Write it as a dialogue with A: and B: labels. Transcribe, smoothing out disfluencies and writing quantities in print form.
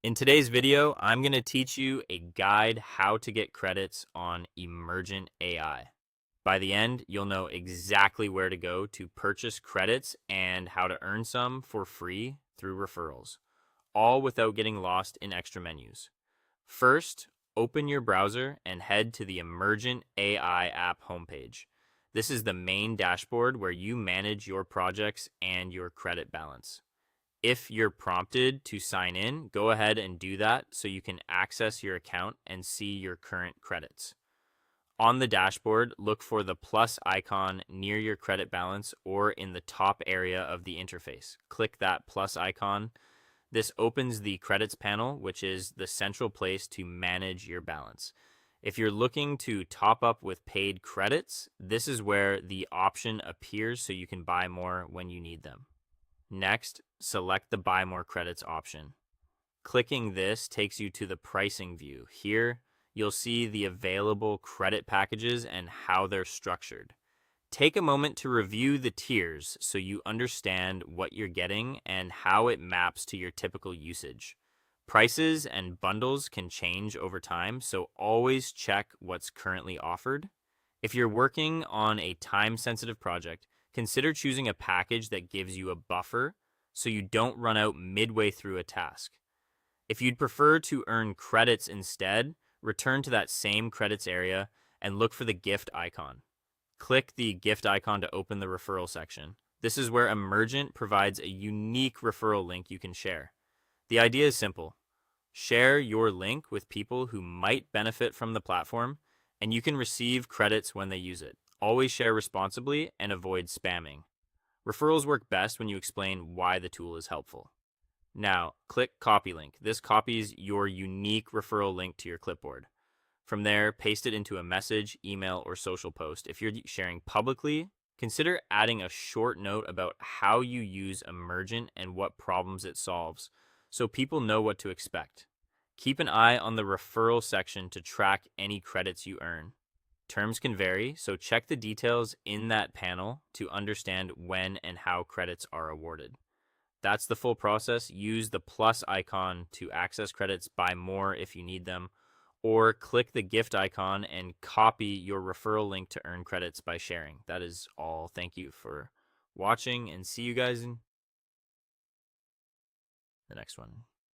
A: In today's video, I'm going to teach you a guide how to get credits on Emergent AI. By the end, you'll know exactly where to go to purchase credits and how to earn some for free through referrals, all without getting lost in extra menus. First, open your browser and head to the Emergent AI app homepage. This is the main dashboard where you manage your projects and your credit balance. If you're prompted to sign in, go ahead and do that so you can access your account and see your current credits. On the dashboard, look for the plus icon near your credit balance or in the top area of the interface. Click that plus icon. This opens the credits panel, which is the central place to manage your balance. If you're looking to top up with paid credits, this is where the option appears so you can buy more when you need them. Next, select the Buy More Credits option. Clicking this takes you to the pricing view. Here, you'll see the available credit packages and how they're structured. Take a moment to review the tiers so you understand what you're getting and how it maps to your typical usage. Prices and bundles can change over time, so always check what's currently offered. If you're working on a time-sensitive project, consider choosing a package that gives you a buffer so you don't run out midway through a task. If you'd prefer to earn credits instead, return to that same credits area and look for the gift icon. Click the gift icon to open the referral section. This is where Emergent provides a unique referral link you can share. The idea is simple. Share your link with people who might benefit from the platform, and you can receive credits when they use it. Always share responsibly and avoid spamming. Referrals work best when you explain why the tool is helpful. Now, click Copy Link. This copies your unique referral link to your clipboard. From there, paste it into a message, email, or social post. If you're sharing publicly, consider adding a short note about how you use Emergent and what problems it solves, so people know what to expect. Keep an eye on the referral section to track any credits you earn. Terms can vary, so check the details in that panel to understand when and how credits are awarded. That's the full process. Use the plus icon to access credits, buy more if you need them, or click the gift icon and copy your referral link to earn credits by sharing. That is all. Thank you for watching and see you guys in the next one.